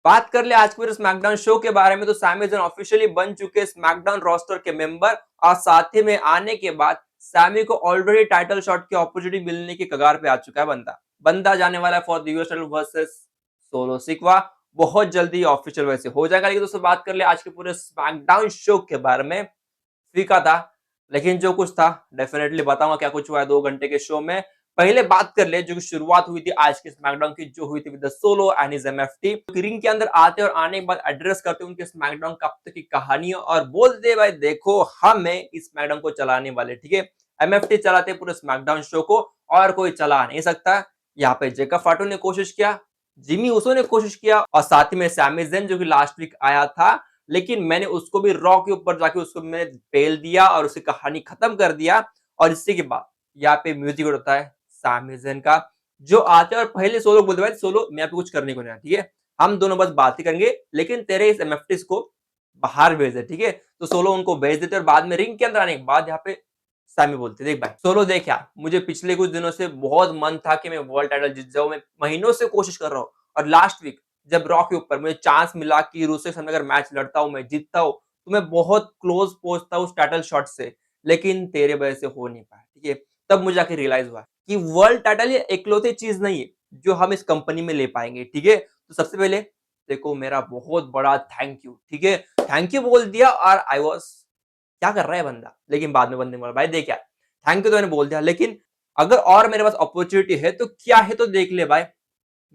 बात कर ले आज के पूरे स्मैकडाउन शो के बारे में, तो सैमी ज़ैन ऑफिशियली बन चुके स्मैकडाउन रोस्टर के मेंबर और साथ ही में आने के बाद सैमी को ऑलरेडी टाइटल शॉट की अपॉर्चुनिटी मिलने की कगार पे आ चुका है बंदा जाने वाला है for the US title versus Solo Sikoa. बहुत जल्दी ऑफिशियल वैसे हो जाएगा। लेकिन दोस्तों बात कर ले आज के पूरे स्मैकडाउन शो के बारे में, फीका था, लेकिन जो कुछ था डेफिनेटली बताऊंगा क्या कुछ हुआ है 2 घंटे के शो में। पहले बात कर ले जो शुरुआत हुई थी आज के स्मैकडाउन की, जो हुई थी with the solo and his MFT. Ring के अंदर आते और आने के बाद एड्रेस करते उनके स्मैकडाउन कब तक की कहानी और बोलते भाई देखो हम इस स्मैकडाउन को चलाने वाले, ठीक है। एमएफटी चलाते पूरे स्मैकडाउन शो को और कोई चला नहीं सकता। यहाँ पे जेकब फाटू ने कोशिश किया, जिमी उसो ने कोशिश किया और साथ ही में सैमी ज़ैन जो कि लास्ट वीक आया था, लेकिन मैंने उसको भी रॉ के ऊपर जाके उसको मैंने पेल दिया और उसकी कहानी खत्म कर दिया। और इसी के बाद यहाँ पे म्यूजिक होता है सैमी ज़ैन का, जो आते हैं और पहले सोलो बोलते भाई सोलो मैं यहाँ पे कुछ करने को नहीं, ठीक है, हम दोनों बस बात ही करेंगे, लेकिन तेरे इस एमएफटीज को बाहर भेज दे, ठीक है। तो सोलो उनको भेज देते और बाद में रिंग के अंदर आने के बाद यहाँ पे सैमी बोलते देख भाई सोलो देख यार, मुझे पिछले कुछ दिनों से बहुत मन था कि मैं वर्ल्ड टाइटल जीत जाऊं, मैं महीनों से कोशिश कर रहा हूँ और लास्ट वीक जब रॉ के ऊपर मुझे चांस मिला कि रूसे के सामने अगर मैच लड़ता हूं मैं जीतता हूं तो मैं बहुत क्लोज पहुंचता हूं उस टाइटल शॉट से, लेकिन तेरे वजह से हो नहीं पाया, ठीक है। तब मुझे आके रियलाइज हुआ कि वर्ल्ड टाइटल ये इकलौती चीज नहीं है जो हम इस कंपनी में ले पाएंगे, ठीक है। तो सबसे पहले देखो मेरा बहुत बड़ा थैंक यू, ठीक है, थैंक यू बोल दिया और आई वॉज क्या कर रहा है बंदा, लेकिन बाद में बंदे बोला भाई देख यार थैंक यू तो मैंने बोल दिया, लेकिन अगर और मेरे पास अपॉर्चुनिटी है तो क्या है तो देख ले भाई।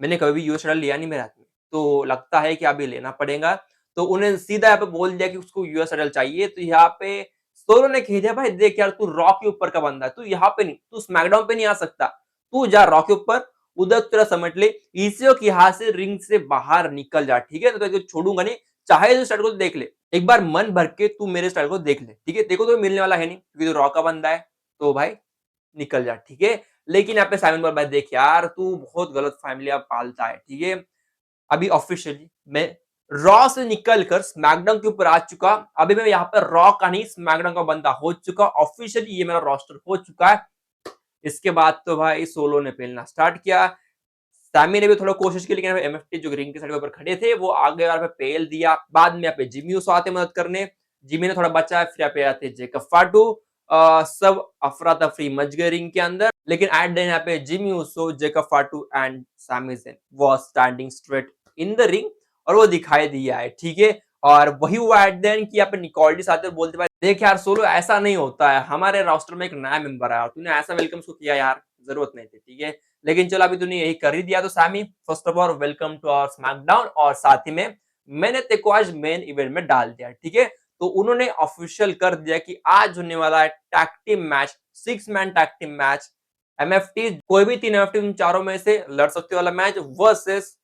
मैंने कभी भी यूएस टाइटल लिया नहीं मेरे हाथ में, तो लगता है कि अभी लेना पड़ेगा। तो उन्हें सीधा यहाँ पे बोल दिया कि उसको यूएस टाइटल चाहिए। तो यहाँ पे सोलो ने कह दिया भाई देख यार तू रॉ के ऊपर का बंदा है, तू यहाँ पे नहीं, तू स्मैकडाउन पे नहीं आ सकता, तू जा रॉ के ऊपर, उधर तेरा समझ ले ईसीओ के यहाँ से रिंग से बाहर निकल जा, ठीक है। तो छोड़ूंगा नहीं, चाहे तो स्टाइल को देख ले एक बार मन भर के, तू मेरे स्टाइल को देख ले, ठीक है। देखो तो मिलने वाला है नहीं क्योंकि तो रॉ का बंदा है, तो भाई निकल जा, ठीक है। लेकिन यहाँ पे साइमन बोला भाई देख यार तू बहुत गलत फैमिली पालता है, ठीक है। अभी ऑफिशियली मैं रॉ से निकल कर स्मैकडाउन के ऊपर आ चुका, अभी मैं यहाँ पर रॉ का नहीं स्मैकडाउन का बंदा हो चुका, ऑफिशियली ये मेरा रोस्टर हो चुका है। इसके बाद तो भाई सोलो ने पेलना स्टार्ट किया, सैमी ने भी थोड़ा कोशिश की, लेकिन एमएफटी जो रिंग के साइड के ऊपर खड़े थे वो आगे और पेल दिया। बाद में यहाँ पे जिमी उसो आते मदद करने, जिमी ने थोड़ा बचाया, फिर यहाँ पे आते जेकब फाटू, सब अफरा तफरी मच गए रिंग के अंदर। लेकिन एट द एंड यहाँ पे Jimmy Uso, Jacob Fatu and Sami Zayn was standing straight in the ring और वो दिखाई दिया है, ठीक है। और वही हुआ एट द एंड कि यहाँ पे निकोल्डिस आते बोलते भाई देख यार सोलो ऐसा नहीं होता है, हमारे रोस्टर में एक नया मेंबर है और तूने ऐसा वेलकम उसको किया यार, जरूरत नहीं थी, ठीक है। लेकिन चलो अभी तूने यही कर ही दिया तो Sami first of all welcome to our SmackDown, और साथ ही में मैंने तेको आज मेन इवेंट में डाल दिया, ठीक है। तो उन्होंने ऑफिशियल कर दिया कि आज होने वाला है tag team match, 6 man tag team match, MFT कोई भी 3 एमएफटी उन चारों में से लड़ सकते वाला match versus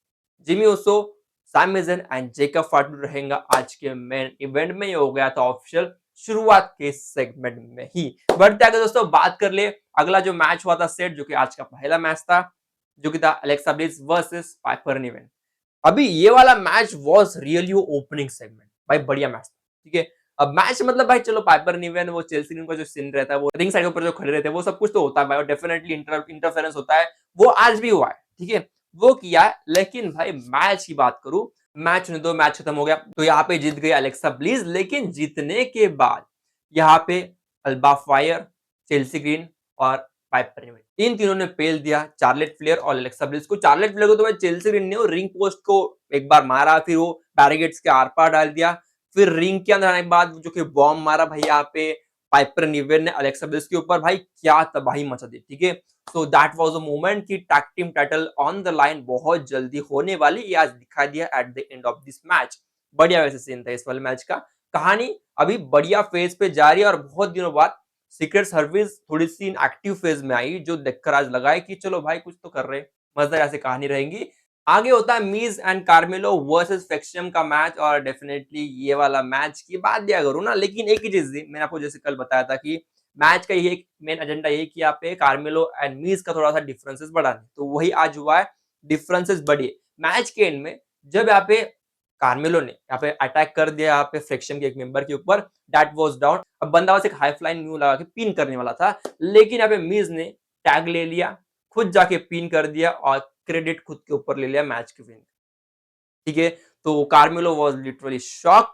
Jimmy Uso, Sami Zayn and Jacob Fatu रहेगा आज के मेन इवेंट में। ये हो गया था ऑफिशियल शुरुआत के सेगमेंट में ही। बढ़ते आगे दोस्तों बात कर ले अगला जो मैच हुआ था सेट, जो कि आज का पहला मैच था, जो कि था अलेक्सा ब्लिस वर्सेस पाइपर निवेन। अभी ये वाला match was really opening segment, भाई बढ़िया मैच था, ठीक है। अब मैच मतलब भाई चलो पाइपर निवेन वो चेल्सी का जो सीन रहता है, वो रिंग साइड के ऊपर जो खड़े रहते हैं वो सब कुछ तो होता है भाई, और डेफिनेटली इंटरफेरेंस होता है, वो आज भी हुआ है, ठीक है, वो किया है। लेकिन भाई मैच की बात करूं, मैच ने 2 मैच खत्म हो गया, तो यहाँ पे जीत गई अलेक्सा ब्लिस। लेकिन जीतने के बाद यहाँ पे अल्बा फायर, चेल्सी ग्रीन और पाइपर निवेन इन तीनों ने पेल दिया चार्लेट फ्लेयर और अलेक्सा ब्लिस को। चार्लेट फ्लेयर को तो भाई चेल्सी ग्रीन ने रिंग पोस्ट को एक बार मारा, फिर वो बैरिगेट्स के आर पार डाल दिया, फिर रिंग के अंदर आने के बाद जो कि बॉम्ब मारा भाई यहाँ पे पाइपर निवेन ने अलेक्सा ब्लिस के ऊपर, भाई क्या तबाही मचा दी, ठीक है। So that was a moment की tag team title on the line बहुत जल्दी होने वाली, ये आज दिखा दिया at the end of this match. बढ़िया वैसे सीन था इस वाले मैच का, कहानी अभी बढ़िया फेज पे जा रही है और बहुत दिनों बाद सीक्रेट सर्विस थोड़ी सी एक्टिव फेज में आई, जो देखकर आज लगा है कि चलो भाई कुछ तो कर रहे हैं, मजेदार ऐसी कहानी रहेंगी। आगे होता है मीज एंड कार्मेलो वर्सेस फेक्शियम का मैच, और डेफिनेटली ये वाला मैच की बात दिया करूँ ना, लेकिन एक ही चीज थी, मैंने आपको जैसे कल बताया था कि मैच का ये मेन एजेंडा ये कि यहाँ पे कार्मेलो एंड मीज का थोड़ा सा डिफरेंसेस बढ़ाने, तो वही आज हुआ है, डिफरेंसेस बढ़िए। मैच के एंड में जब यहाँ पे कार्मेलो ने यहाँ पे अटैक कर दिया यहाँ पे फ्रिक्शन के एक मेंबर के ऊपर, दैट वाज डाउन। अब बंदा बस एक हाई फ्लाइंग न्यू लगा के पिन करने वाला था, लेकिन यहाँ पे मीज ने टैग ले लिया, खुद जाके पिन कर दिया और क्रेडिट खुद के ऊपर ले लिया मैच के विन, ठीक है। तो कार्मेलो वाज लिटरली शॉक्ड।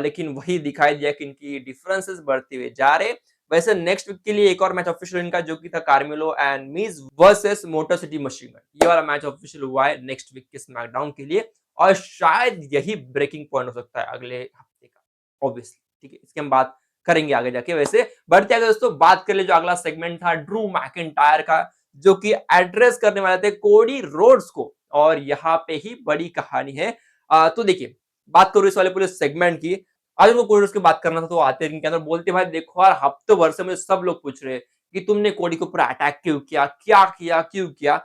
लेकिन वही दिखाई दिया कि इनकी डिफरेंसेस बढ़ते हुए जा रहे। वैसे नेक्स्ट वीक के लिए एक और मैच ऑफिशियल इनका जो कि था कार्मेलो एंड मीज versus motor city machine gun. ये वाला मैच ऑफिशियल हुआ है नेक्स्ट वीक के स्मैकडाउन के लिए और शायद यही ब्रेकिंग पॉइंट हो सकता है अगले हफ्ते का, ऑब्वियसली। ठीक है, इसकी हम बात करेंगे आगे जाके। वैसे बढ़ते आगे दोस्तों, बात कर ले जो अगला सेगमेंट था ड्रू मैकिंटायर का, जो कि एड्रेस करने वाले थे कोडी रोड्स को, और यहाँ पे ही बड़ी कहानी है। तो देखिए, बात करूं इस वाले पूरे सेगमेंट की। आज उनको कोडी रोड्स की बात करना था तो आते रिंग के अंदर बोलते भाई देखो यार, हफ्ते भर से मुझे सब लोग पूछ रहे हैं कि तुमने कोडी के ऊपर अटैक क्यों किया, क्या किया, क्यों किया।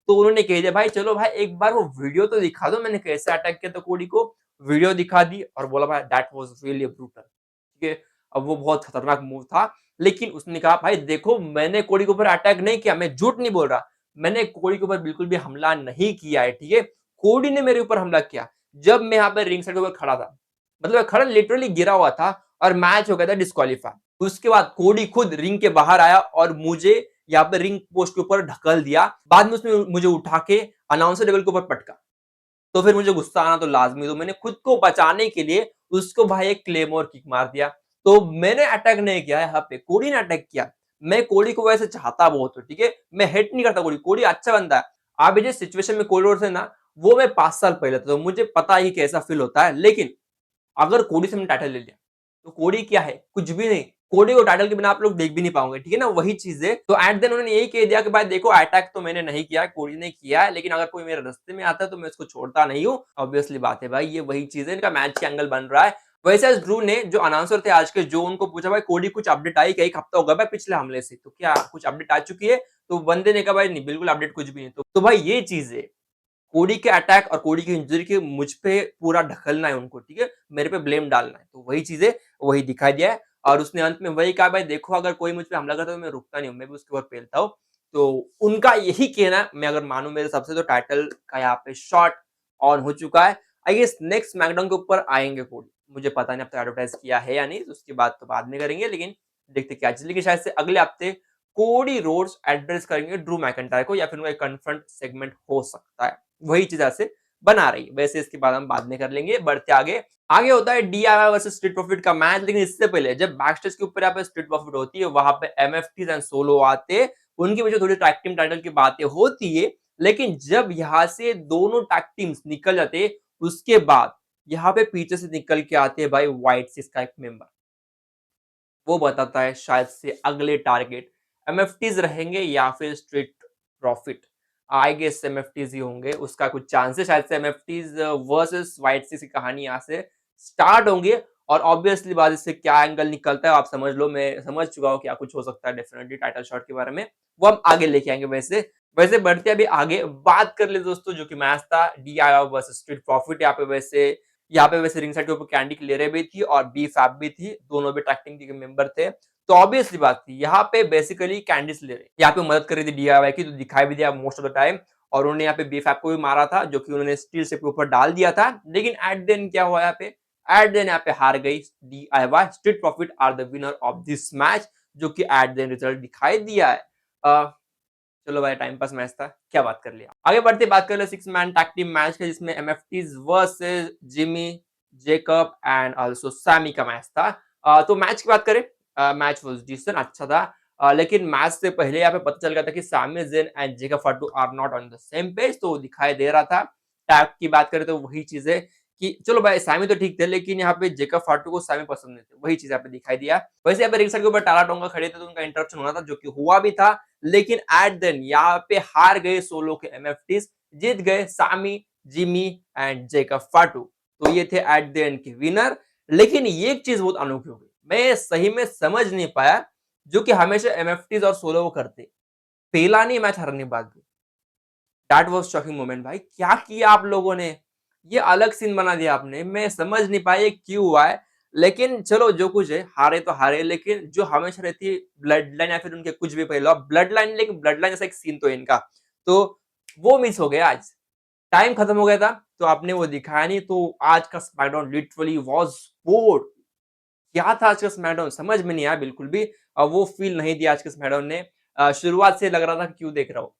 तो उन्होंने कह दिया भाई चलो भाई एक बार वो वीडियो तो दिखा दो मैंने कैसे अटैक किया था कोडी को। वीडियो दिखा दी और बोला भाई दैट वाज रियली ब्रूटल। ठीक है, अब वो बहुत खतरनाक मूव था। लेकिन उसने कहा भाई देखो मैंने कोडी के ऊपर अटैक नहीं किया, मैं झूठ नहीं बोल रहा, मैंने कोडी के ऊपर बिल्कुल भी हमला नहीं किया है। ठीक है, कोडी ने मेरे ऊपर हमला किया जब मैं यहाँ पे रिंग साइड के ऊपर खड़ा था। मतलब खड़ा लिटरली गिरा हुआ था और मैच हो गया था डिस्क्वालीफाई। उसके बाद कोडी खुद रिंग के बाहर आया और मुझे यहाँ पे रिंग पोस्ट के ऊपर ढकल दिया। बाद में उसने मुझे उठा के अनाउंसर टेबल के ऊपर पटका। तो फिर मुझे गुस्सा आना तो लाजमी, तो मैंने खुद को बचाने के लिए उसको भाई एक क्लेमोर किक मार दिया। तो मैंने अटैक नहीं किया यहाँ पे, कोडी ने अटैक किया। मैं कोडी को वैसे चाहता बहुत हूँ, ठीक है, मैं हेट नहीं करता कोडी, कोडी अच्छा बंदा है। आप जिस सिचुएशन में कोडी से ना, वो मैं 5 साल पहले था, तो मुझे पता ही कैसा फील होता है। लेकिन अगर कोडी से मैंने टाइटल ले लिया, तो कोडी क्या है? कुछ भी नहीं। कोडी को टाइटल के बिना आप लोग देख भी नहीं पाओगे, ठीक है ना? वही चीज़ है। तो एट देन उन्होंने यही कह दिया कि भाई देखो अटैक तो मैंने नहीं किया है, कोडी ने किया है, लेकिन अगर कोई मेरे रास्ते में आता है तो मैं उसको छोड़ता नहीं हूँ। ऑब्वियसली बात है भाई, ये वही चीज़ है, इनका मैच के एंगल बन रहा है। वैसे आज ड्रू ने जो अनाउंसर थे आज के, जो उनको पूछा भाई कोडी कुछ अपडेट आई क्या? 1 हफ्ता हो गया भाई पिछले हमले से, तो क्या कुछ अपडेट आ चुकी है? तो बंदे ने कहा भाई नहीं, बिल्कुल अपडेट कुछ भी नहीं। तो भाई ये चीज़ है। कोडी के अटैक और कोडी की इंजरी के मुझ पे पूरा ढकलना है उनको, ठीक है? मेरे पे ब्लेम डालना है। तो वही चीज़ है, वही दिखाई दिया है और उसने अंत में वही कहा भाई देखो अगर कोई मुझ पे हमला करता है तो मैं रुकता नहीं हूँ, मैं भी उसके ऊपर पेलता हूँ। तो उनका यही कहना है, मैं अगर मानूँ मेरे हिसाब से तो टाइटल का यहाँ पे शॉट ऑन हो चुका है। आई गेस नेक्स्ट स्मैकडाउन के ऊपर आएँगे कोडी। मुझे पता नहीं अब तक एडवर्टाइज़ किया है या नहीं, तो उसकी बात तो बाद में करेंगे, लेकिन देखते क्या चीज़। लेकिन शायद से अगले हफ्ते कोडी रोड्स एड्रेस करेंगे ड्रू मैकइंटायर को, या फिर उनका एक कन्फ्रंट सेगमेंट हो सकता है। वही चीज़ ऐसे बना रही है। वैसे इसके बाद हम बाद में कर लेंगे, बढ़ते आगे। आगे होता है डीआईवाई वर्सेस स्ट्रीट प्रॉफिट का मैच, लेकिन इससे पहले जब बैकस्टेज के ऊपर यहाँ पे स्ट्रीट प्रॉफिट होती है, वहां पे एमएफटीज एंड सोलो आते, उनकी वजह थोड़ी टैग टीम टाइटल की बातें होती है। लेकिन जब यहाँ से दोनों टैग टीम्स निकल जाते, उसके बाद यहाँ पे पीछे से निकल के आते हैं भाई व्हाइट सिक्स का एक मेंबर। वो बताता है शायद से अगले टारगेट एमएफटीज रहेंगे या फिर स्ट्रीट प्रॉफिट। आई गेस एमएफटीज ही होंगे, उसका कुछ चांसेस शायद से एमएफटीज वर्सेस व्हाइट सिक्स की कहानी यहाँ से स्टार्ट होंगे। और ऑब्वियसली बात, इससे क्या एंगल निकलता है आप समझ लो, मैं समझ चुका हूँ क्या कुछ हो सकता है डेफिनेटली टाइटल शॉट के बारे में, वो हम आगे लेके आएंगे। वैसे वैसे बढ़ते अभी आगे बात कर ले दोस्तों, जो कि मैच था डीआईवाई वर्सेस स्ट्रीट प्रॉफिट। यहाँ पे वैसे रिंग साइड के ऊपर कैंडी क्लेरे भी थी और बी फैब भी थी, दोनों भी टैग टीम के मेंबर थे। तो ऑब्वियसली बात थी, यहाँ पे बेसिकली कैंडिस ले रहे यहाँ पे मदद कर रही थी डीआईवाई की, तो दिखाई भी दिया मोस्ट ऑफ द टाइम। और उन्होंने यहाँ पे बी फैब को भी मारा था, जो कि उन्होंने स्टील शेप के ऊपर डाल दिया था। लेकिन एट देन क्या हुआ यहाँ पे, एट देन यहाँ पे हार गई DIY. Street profit are the winner of this match, जो कि एट देन रिजल्ट दिखाई दिया है। चलो भाई टाइम पास मैच था, क्या बात कर लिया। आगे बढ़ते बात कर ले 6 मैन टैग टीम मैच का, जिसमें MFTs versus Jimmy, Jacob and also Sammy का मैच था। तो मैच की बात करें, मैच वाज डिसेंट, अच्छा था। लेकिन मैच से पहले यहाँ पे पता चल गया था कि Sami Zayn and Jacob Fatu are not on the same page, तो दिखाई दे रहा था। टैग की बात करें तो वही चीज है कि चलो भाई सैमी तो ठीक थे, लेकिन यहाँ पे जेकब फाटू को सैमी पसंद नहीं थे, वही चीज यहाँ पे दिखाई दिया। वैसे यहाँ पे रिंग साइड के ऊपर टाला टोंगा खड़े थे, तो उनका इंटरप्शन होना था, जो कि हुआ भी था। लेकिन एट देन यहाँ पे हार गए सोलो के एमएफटीज, जीत गए सामी, जिमी एंड जेकब फाटू। तो ये थे एट द एंड के विनर। लेकिन ये एक चीज बहुत अनोखी हो गई, मैं सही में समझ नहीं पाया, जो कि हमेशा एमएफटीज और सोलो वो करते, पहला नहीं मैच हारने के बाद भी। दैट वाज शॉकिंग मोमेंट भाई, क्या किया आप लोगों ने? ये अलग सीन बना दिया आपने, मैं समझ नहीं पाया ये क्यों हुआ है। लेकिन चलो जो कुछ है, हारे तो हारे, लेकिन जो हमेशा रहती है ब्लड लाइन या फिर उनके कुछ भी पहले ब्लड लाइन, लेकिन ब्लड लाइन जैसा एक सीन तो है इनका, तो वो मिस हो गया आज। टाइम खत्म हो गया था तो आपने वो दिखाया नहीं। तो आज का स्मैकडाउन लिटरली वाज बोर्ड। क्या था आज का स्मैकडाउन, समझ में नहीं आया बिल्कुल भी। वो फील नहीं दिया आज के स्मैकडाउन ने। शुरुआत से लग रहा था कि क्यों देख रहा हूँ,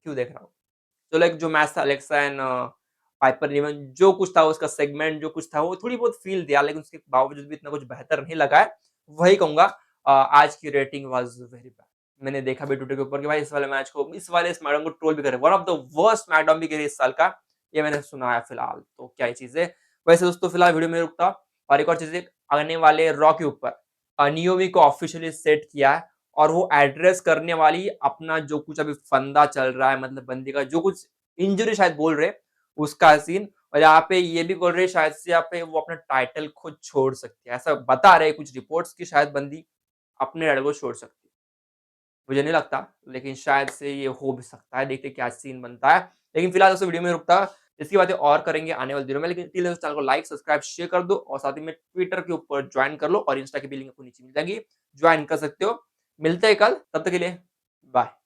क्यों देख रहा हूँ। तो लाइक जो मैच था अलेक्सा एंड पाइपर निवन जो कुछ था उसका सेगमेंट जो कुछ था वो थोड़ी बहुत फ़ील दिया, लेकिन उसके बावजूद भी इतना कुछ बेहतर नहीं लगा है। वही कहूँगा आज की रेटिंग वाज़ वेरी बैड। मैंने देखा भी ट्विटर के ऊपर कि भाई इस वाले स्मैकडाउन को ट्रोल भी करे। One of the worst SmackDown भी कह रही है इस साल का, ये मैंने सुना है फिलहाल, तो क्या ही चीज़ है। वैसे दोस्तों फिलहाल वीडियो में रुकता हूँ और एक और चीज़ है आने वाले रॉ के ऊपर नियोमी को ऑफिशियली सेट किया है और वो एड्रेस करने वाली अपना जो कुछ अभी फंदा चल रहा है मतलब बंदी का जो कुछ इंजरी शायद बोल रहे उसका सीन और यहाँ पे ये भी बोल रहे हैं शायद से यहाँ पे वो अपना टाइटल खुद छोड़ सकती है। ऐसा बता रहे हैं कुछ रिपोर्ट्स कि शायद बंदी अपने टाइटल को छोड़ सकती है। मुझे नहीं लगता, लेकिन शायद से ये हो भी सकता है। देखते हैं क्या सीन बनता है। लेकिन फिलहाल दोस्तों वीडियो में रुकता। इसकी बातें और करेंगे आने वाले दिनों में। लेकिन टिल देन चैनल को लाइक, सब्सक्राइब, शेयर कर दो और साथ ही में ट्विटर के ऊपर जॉइन कर लो और इंस्टा की भी लिंक आपको नीचे मिल जाएगी। जॉइन कर सकते हो। मिलते हैं कल, तब तक के लिए बाय।